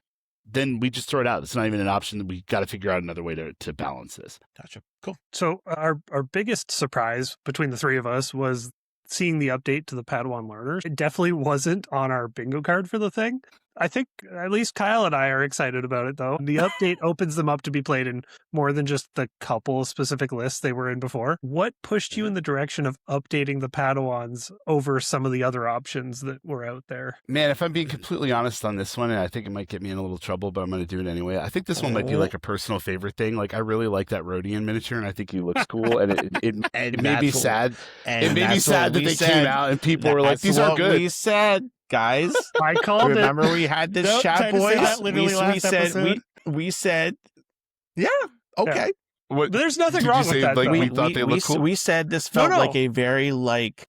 Then we just throw it out. It's not even an option. We got to figure out another way to balance this. Gotcha. Cool. So our biggest surprise between the three of us was seeing the update to the Padawan learners. It definitely wasn't on our bingo card for the thing. I think at least Kyle and I are excited about it, though. The update opens them up to be played in more than just the couple specific lists they were in before. What pushed you in the direction of updating the Padawans over some of the other options that were out there? Man, if I'm being completely honest on this one, and I think it might get me in a little trouble, but I'm going to do it anyway. I think this one might be like a personal favorite thing. Like I really like that Rhodian miniature, and I think he looks cool. And it made me sad. It made me sad that they came out and people were like, "These are good." We said, guys, I called remember it. we had this Nope, chat, tried to say boys. that literally last episode. We said, yeah, okay. What, There's nothing did wrong you say, with that, like, though. we thought they looked cool? We said this felt No. like a very like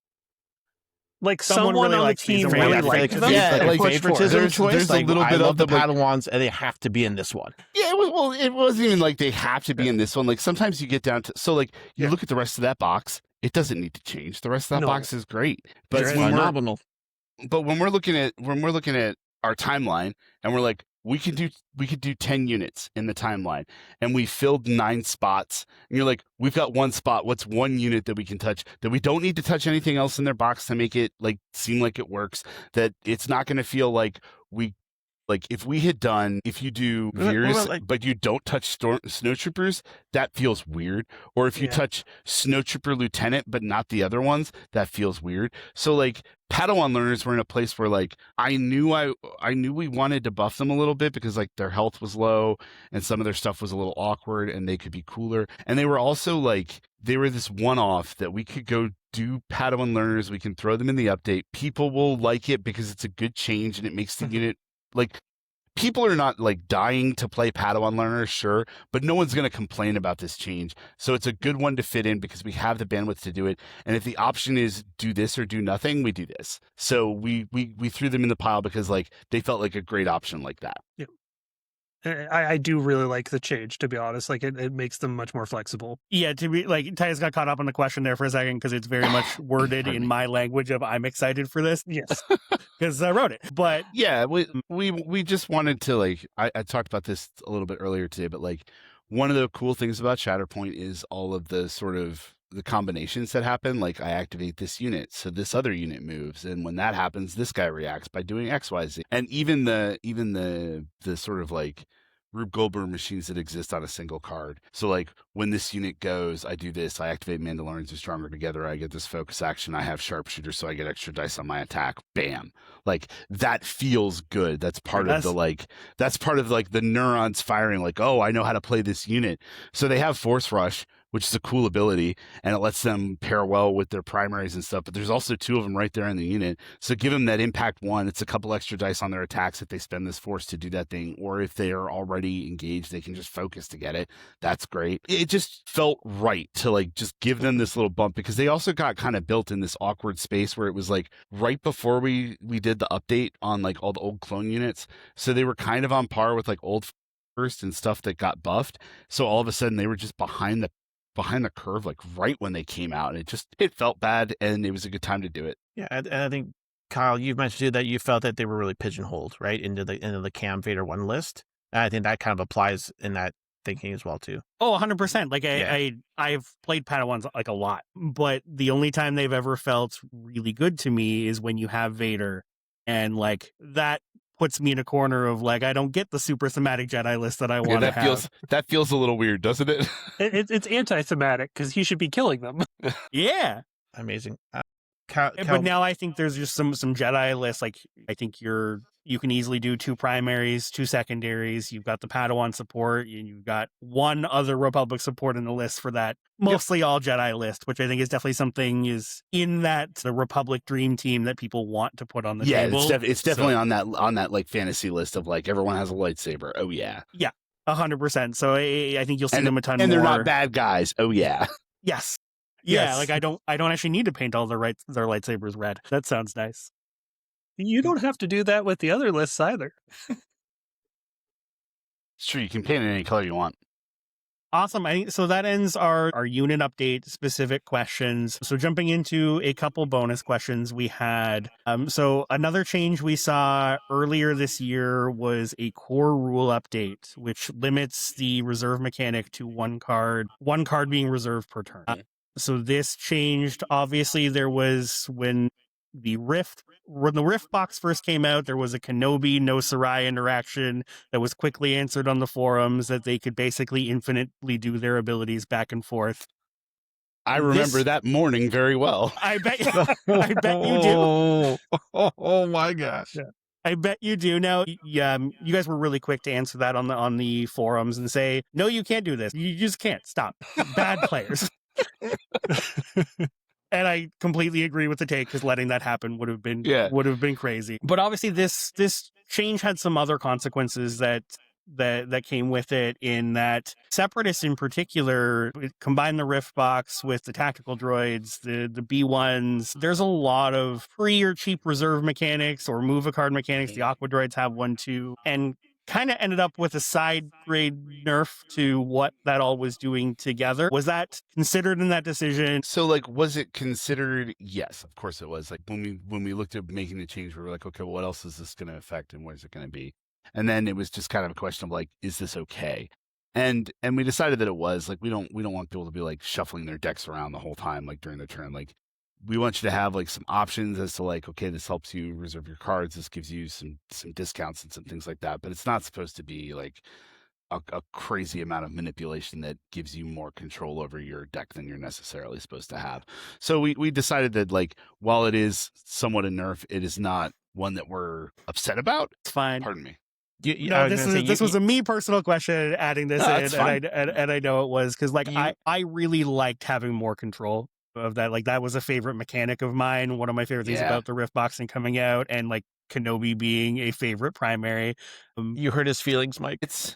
Someone really on the likes these team or really whatever. liked them. Yeah, like like, a favoritism there's choice. a Like, little I bit love of the like, Padawans, and they have to be in this one. yeah, it wasn't even like they have to be in this one. Like sometimes you get down to, so like you look at the rest of that box, it doesn't need to change. The rest of that No. box is great. But It's when phenomenal. we're looking at our timeline and we're like, we could do 10 units in the timeline, and we filled 9 spots, and you're like, we've got 1 spot. What's 1 unit that we can touch, that we don't need to touch anything else in their box to make it like seem like it works, that it's not going to feel like if you do Veers, but you don't touch Snowtroopers, that feels weird. Or if you touch Snowtrooper Lieutenant, but not the other ones, that feels weird. So like Padawan learners were in a place where like I knew we wanted to buff them a little bit because like their health was low and some of their stuff was a little awkward and they could be cooler. And they were also like, they were this one-off that we could go do Padawan learners. We can throw them in the update. People will like it because it's a good change and it makes the unit like, people are not like dying to play Padawan learners, sure, but no one's going to complain about this change. So it's a good one to fit in because we have the bandwidth to do it. And if the option is do this or do nothing, we do this. So we threw them in the pile because like they felt like a great option like that. Yeah. I do really like the change, to be honest. Like it makes them much more flexible. Yeah, to be like, Tyus got caught up on the question there for a second because it's very much worded in my language of I'm excited for this. Yes, because I wrote it. But yeah, we just wanted to like I talked about this a little bit earlier today, but like one of the cool things about Shatterpoint is all of the sort of the combinations that happen. Like I activate this unit, so this other unit moves, and when that happens, this guy reacts by doing X, Y, Z. And even the sort of like Rube Goldberg machines that exist on a single card. So like when this unit goes, I do this, I activate Mandalorians are stronger together, I get this focus action, I have sharpshooter, so I get extra dice on my attack. Bam. Like that feels good. That's part of the neurons firing, like, oh, I know how to play this unit. So they have Force Rush, which is a cool ability, and it lets them pair well with their primaries and stuff. But there's also 2 of them right there in the unit. So give them that impact 1. It's a couple extra dice on their attacks if they spend this force to do that thing, or if they are already engaged, they can just focus to get it. That's great. It just felt right to like just give them this little bump, because they also got kind of built in this awkward space where it was like right before we did the update on like all the old clone units. So they were kind of on par with like old first and stuff that got buffed. So all of a sudden they were just behind the curve, like right when they came out, and it felt bad, and it was a good time to do it. Yeah, and I think, Kyle, you've mentioned too that you felt that they were really pigeonholed right into the Cam Vader 1 list. And I think that kind of applies in that thinking as well too. Oh, 100%. Like I've played Padawans like a lot, but the only time they've ever felt really good to me is when you have Vader, and like that puts me in a corner of like, I don't get the super thematic Jedi list that I want to have. That feels a little weird, doesn't it? It's anti-thematic because he should be killing them. Yeah. Amazing. But now I think there's just some Jedi lists. Like I think you can easily do 2 primaries, 2 secondaries. You've got the Padawan support, and you've got 1 other Republic support in the list for that mostly all Jedi list, which I think is definitely something is in the Republic dream team that people want to put on the table. It's definitely on that like fantasy list of like everyone has a lightsaber. Oh yeah. Yeah. 100%. So I think you'll see them a ton more. And they're not bad guys. Oh yeah. Yes. Yeah, like I don't actually need to paint all their lightsabers red. That sounds nice. You don't have to do that with the other lists either. It's true. You can paint it any color you want. Awesome. So that ends our unit update specific questions. So jumping into a couple bonus questions we had. So another change we saw earlier this year was a core rule update, which limits the reserve mechanic to 1 card being reserved per turn. So this changed. Obviously, there was when the Rift box first came out, there was a Kenobi no Sarai interaction that was quickly answered on the forums that they could basically infinitely do their abilities back and forth. I remember that morning very well. I bet you do. Oh my gosh. Yeah. I bet you do. Now, you guys were really quick to answer that on the forums and say, no, you can't do this. You just can't. Stop. Bad players. And I completely agree with the take, because letting that happen would have been crazy. But obviously this change had some other consequences that came with it, in that Separatists in particular combine the Rift box with the tactical droids, the B1s. There's a lot of free or cheap reserve mechanics or move a card mechanics. The Aqua droids have one too, and kind of ended up with a side grade nerf to what that all was doing together. Was that considered in that decision? So like, was it considered? Yes, of course it was. Like when we looked at making the change, we were like, okay, well, what else is this going to affect, and what is it going to be? And then it was just kind of a question of like, is this okay? And we decided that it was. Like, we don't want people to be like shuffling their decks around the whole time, like during the turn. Like, we want you to have like some options as to like, okay, this helps you reserve your cards. This gives you some discounts and some things like that. But it's not supposed to be like a crazy amount of manipulation that gives you more control over your deck than you're necessarily supposed to have. So we decided that like, while it is somewhat a nerf, it is not one that we're upset about. It's fine. Pardon me. This was a me personal question adding this in, and I know it was because like I really liked having more control of that. Like that was a favorite mechanic of mine. One of my favorite things about the Rift boxing coming out, and like Kenobi being a favorite primary. You hurt his feelings, Mike. It's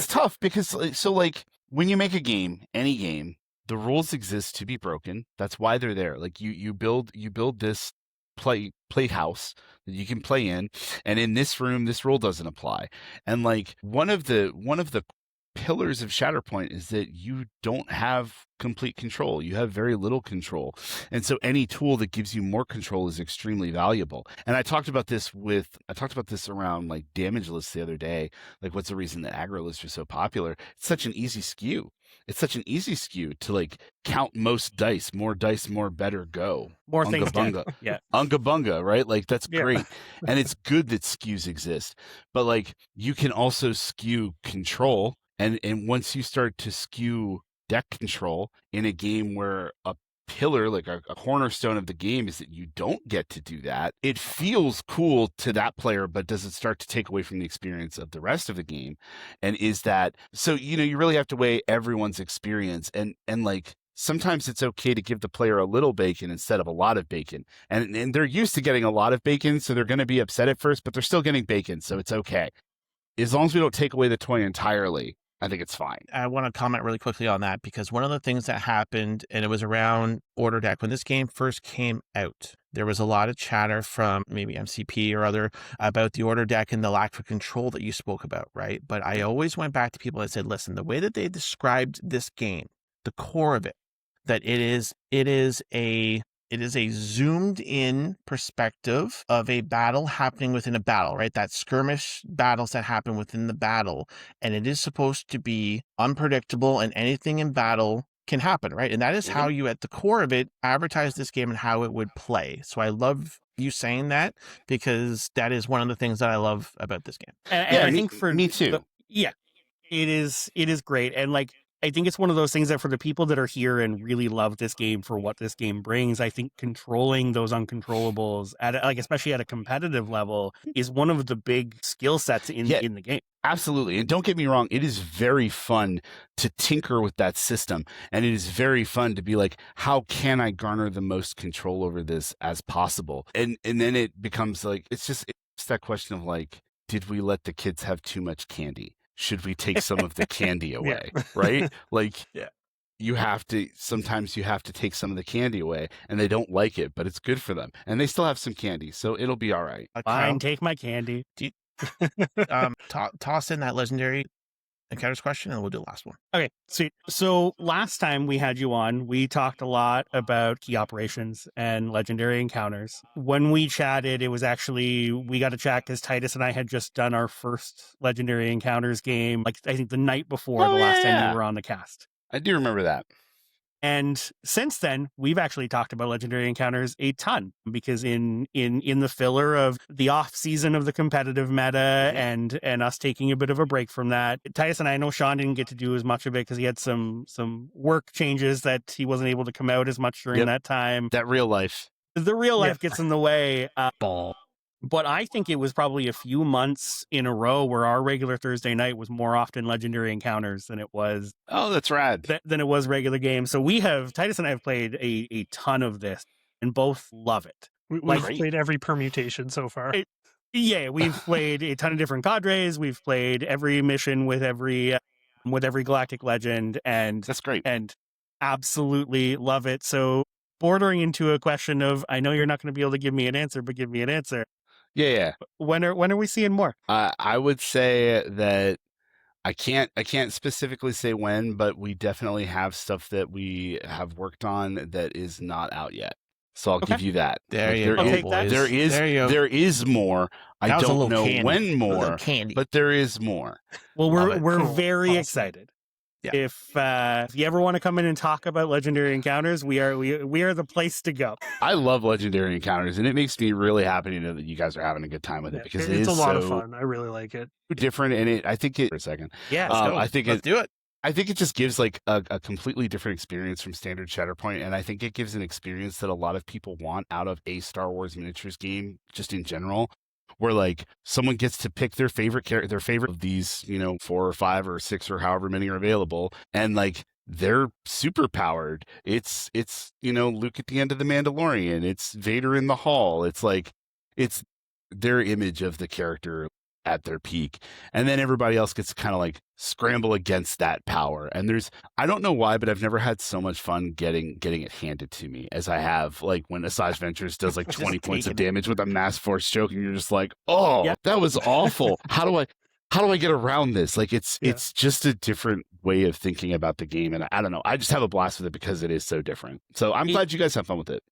tough because so like when you make a game, any game, the rules exist to be broken. That's why they're there. Like you build this playhouse that you can play in, and in this room this rule doesn't apply. And like one of the pillars of Shatterpoint is that you don't have complete control. You have very little control. And so any tool that gives you more control is extremely valuable. And I talked about this around like damage lists the other day. Like, what's the reason that aggro lists are so popular? It's such an easy skew. It's such an easy skew to like count most dice, more better go. More Unga things. bunga. Yeah. Unga bunga, right? Like that's great. And it's good that skews exist. But like you can also skew control. And once you start to skew deck control in a game where a pillar, like a cornerstone of the game, is that you don't get to do that. It feels cool to that player, but does it start to take away from the experience of the rest of the game? And is that so? You really have to weigh everyone's experience, and like sometimes it's okay to give the player a little bacon instead of a lot of bacon, and they're used to getting a lot of bacon, so they're going to be upset at first, but they're still getting bacon, so it's okay as long as we don't take away the toy entirely. I think it's fine. I want to comment really quickly on that because one of the things that happened, and it was around Order Deck, when this game first came out, there was a lot of chatter from maybe MCP or other about the Order Deck and the lack of control that you spoke about, right? But I always went back to people and said, listen, the way that they described this game, the core of it, that it is a zoomed in perspective of a battle happening within a battle, right? That skirmish battles that happen within the battle. And it is supposed to be unpredictable and anything in battle can happen, right? And that is how you, at the core of it, advertise this game and how it would play. So I love you saying that because that is one of the things that I love about this game. And I think for me too. It is great. And like, I think it's one of those things that for the people that are here and really love this game for what this game brings, I think controlling those uncontrollables especially at a competitive level is one of the big skill sets in the game. Absolutely. And don't get me wrong, it is very fun to tinker with that system. And it is very fun to be like, how can I garner the most control over this as possible? And then it becomes like, it's that question of like, did we let the kids have too much candy? Should we take some of the candy away? Right? Like, sometimes you have to take some of the candy away, and they don't like it, but it's good for them. And they still have some candy, so it'll be all right. Fine, take my candy. Toss in that legendary encounters question, and we'll do the last one. Okay, sweet. So last time we had you on, we talked a lot about key operations and legendary encounters. When we chatted, it was actually, we got to chat because Titus and I had just done our first legendary encounters game, like I think the night before the last time we were on the cast. I do remember that. And since then, we've actually talked about legendary encounters a ton because in the filler of the off season of the competitive meta and us taking a bit of a break from that, Titus and I know Sean didn't get to do as much of it because he had some work changes that he wasn't able to come out as much during that time. That real life. The real life gets in the way. But I think it was probably a few months in a row where our regular Thursday night was more often legendary encounters than it was. Oh, that's rad. Than it was regular games. So Titus and I have played a ton of this and both love it. We've played every permutation so far. We've played a ton of different cadres. We've played every mission with every galactic legend, and that's great. And absolutely love it. So bordering into a question of, I know you're not going to be able to give me an answer, but give me an answer. Yeah. When are we seeing more? I would say that I can't specifically say when, but we definitely have stuff that we have worked on that is not out yet. So I'll give you that. There you go, boys. There is more. I don't know when more, but there is more. Well, we're very excited. Yeah. If you ever want to come in and talk about legendary encounters, we are the place to go. I love legendary encounters, and it makes me really happy to know that you guys are having a good time with it because it's a lot of fun. I really like it. Different, and I think it for a second. Yeah, let's do it. I think it just gives like a completely different experience from standard Shatterpoint, and I think it gives an experience that a lot of people want out of a Star Wars miniatures game, just in general. Where like someone gets to pick their favorite character, their favorite of these, 4 or 5 or 6 or however many are available, and like they're super powered. It's Luke at the end of The Mandalorian. It's Vader in the hall. It's like it's their image of the character at their peak, and then everybody else gets to kind of like scramble against that power. And I don't know why, but I've never had so much fun getting it handed to me as I have like when Asajj Ventress does like 20 points of damage with a mass force choke, and you're just like, that was awful. How do I get around this? Like it's just a different way of thinking about the game, and I don't know. I just have a blast with it because it is so different. So I'm glad you guys have fun with it.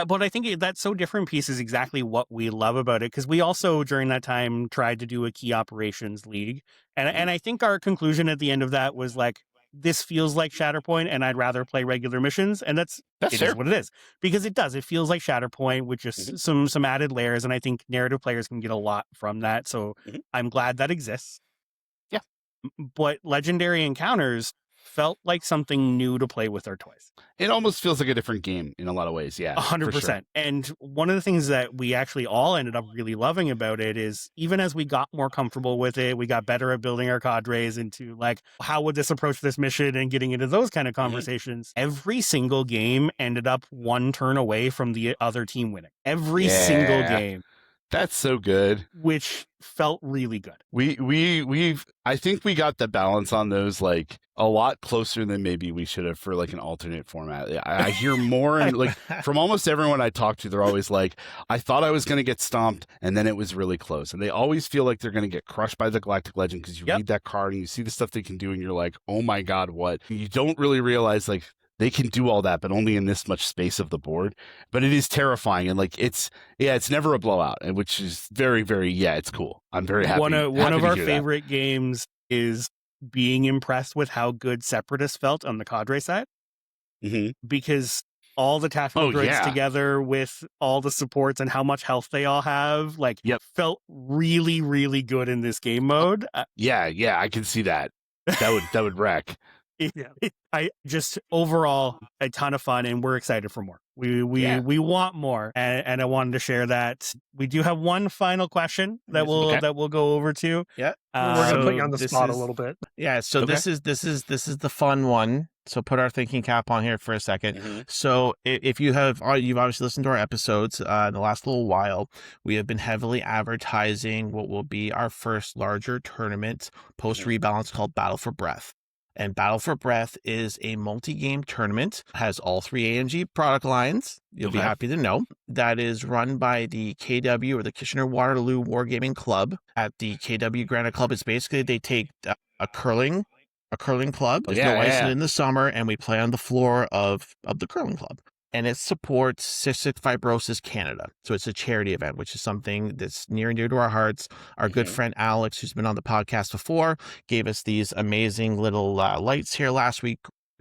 But I think that so different piece is exactly what we love about it, because we also, during that time, tried to do a key operations league. And I think our conclusion at the end of that was like, this feels like Shatterpoint, and I'd rather play regular missions. And that's fair. Is what it is. Because it does. It feels like Shatterpoint with just some added layers. And I think narrative players can get a lot from that. So I'm glad that exists. Yeah. But legendary encounters, felt like something new to play with our toys. It almost feels like a different game in a lot of ways. Yeah, 100%. Sure. And one of the things that we actually all ended up really loving about it is even as we got more comfortable with it, we got better at building our cadres into like, how would this approach this mission and getting into those kind of conversations. Every single game ended up one turn away from the other team winning. Every single game. That's so good. Which felt really good. I think we got the balance on those like a lot closer than maybe we should have for like an alternate format. I hear more and like from almost everyone I talk to, they're always like, I thought I was going to get stomped and then it was really close. And they always feel like they're going to get crushed by the Galactic Legend because you read that card and you see the stuff they can do and you're like, oh my God, what? You don't really realize like they can do all that, but only in this much space of the board. But it is terrifying. And like, it's never a blowout, and which is very, very, it's cool. I'm very happy. One of our favorite games is being impressed with how good Separatists felt on the cadre side. Because all the tactical droids together with all the supports and how much health they all have, like felt really, really good in this game mode. I can see that. That would wreck. I just overall a ton of fun, and we're excited for more. We want more, and I wanted to share that. We do have one final question that we'll go over to. We're gonna put you on the spot a little bit. So this is the fun one. So put our thinking cap on here for a second. So if you've obviously listened to our episodes in the last little while, we have been heavily advertising what will be our first larger tournament post rebalance called Battle for Breath. And Battle for Breath is a multi-game tournament, has all 3 AMG product lines. You'll be happy to know. That is run by the KW, or the Kitchener-Waterloo Wargaming Club. At the KW Granite Club, it's basically they take a curling club. There's no ice in the summer, and we play on the floor of the curling club. And it supports Cystic Fibrosis Canada. So it's a charity event, which is something that's near and dear to our hearts. Our good friend Alex, who's been on the podcast before, gave us these amazing little lights here last week.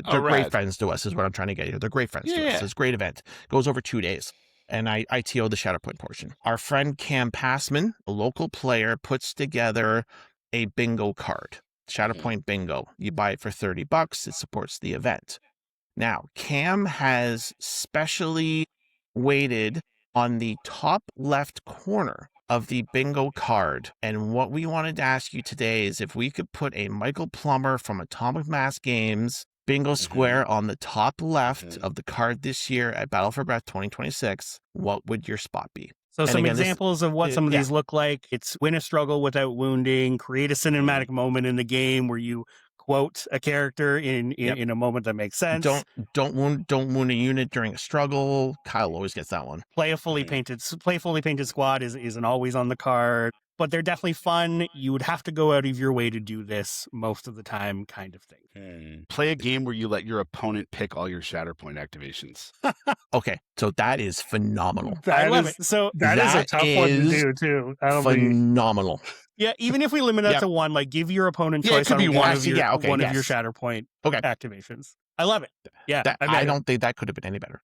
They're great friends to us, is what I'm trying to get here. They're great friends to us. It's a great event. Goes over 2 days. And I TO the Shatterpoint portion. Our friend Cam Passman, a local player, puts together a bingo card. Shatterpoint Bingo. You buy it for $30. It supports the event. Now, Cam has specially weighted on the top left corner of the bingo card. And what we wanted to ask you today is if we could put a Michael Plummer from Atomic Mass Games bingo square on the top left of the card this year at Battle for Breath 2026, what would your spot be? So some examples of what some of these look like. It's win a struggle without wounding, create a cinematic moment in the game where you quote a character in a moment that makes sense. Don't wound a unit during a struggle. Kyle always gets that one. Play fully painted squad isn't always on the card, but they're definitely fun. You would have to go out of your way to do this most of the time, kind of thing. Play a game where you let your opponent pick all your Shatterpoint activations. Okay, so that is phenomenal. I love it. So that is a tough one to do too. Phenomenal. Yeah, even if we limit that to one, like give your opponent choice on one of your Shatterpoint activations. I love it. Yeah, I don't think that could have been any better.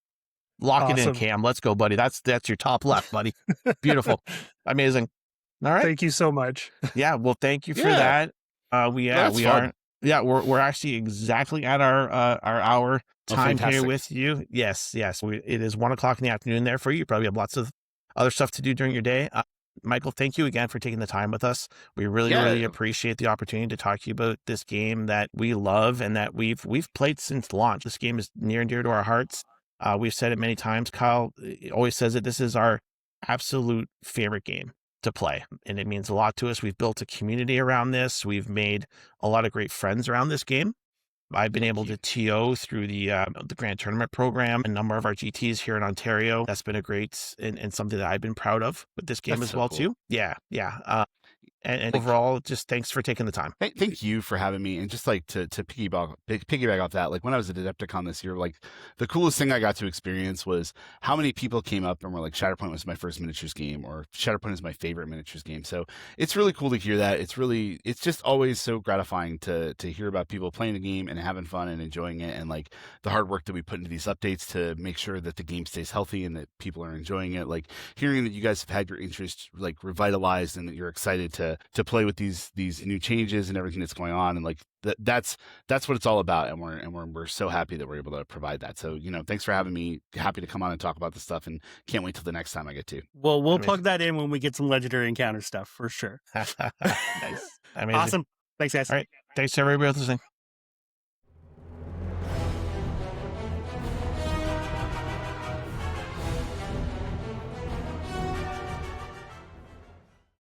Lock it in, Cam. Let's go, buddy. That's your top left, buddy. Beautiful, amazing. All right, thank you so much. Yeah, well, thank you for that. We are. Yeah, we're actually exactly at our hour time here with you. Yes. It is 1:00 in the afternoon there for you. You probably have lots of other stuff to do during your day. Michael, thank you again for taking the time with us. We really appreciate the opportunity to talk to you about this game that we love and that we've played since launch. This game is near and dear to our hearts. We've said it many times. Kyle always says it. This is our absolute favorite game to play, and it means a lot to us. We've built a community around this. We've made a lot of great friends around this game. I've been able to TO through the Grand Tournament program, a number of our GTs here in Ontario. That's been a great and something that I've been proud of with this game as well too. Yeah. And overall, just thanks for taking the time. Thank you for having me. And just like to piggyback off that, like when I was at Adepticon this year, like the coolest thing I got to experience was how many people came up and were like, Shatterpoint was my first miniatures game, or Shatterpoint is my favorite miniatures game. So it's really cool to hear that. It's just always so gratifying to hear about people playing the game and having fun and enjoying it, and like the hard work that we put into these updates to make sure that the game stays healthy and that people are enjoying it. Like hearing that you guys have had your interest like revitalized and that you're excited to to play with these new changes and everything that's going on, and like that's what it's all about, and we're so happy that we're able to provide that. So thanks for having me. Happy to come on and talk about this stuff, and can't wait till the next time I get to. Well, we'll plug that in when we get some legendary encounter stuff for sure. Nice. Amazing. Awesome. Thanks, guys. All right. Thanks to everybody listening.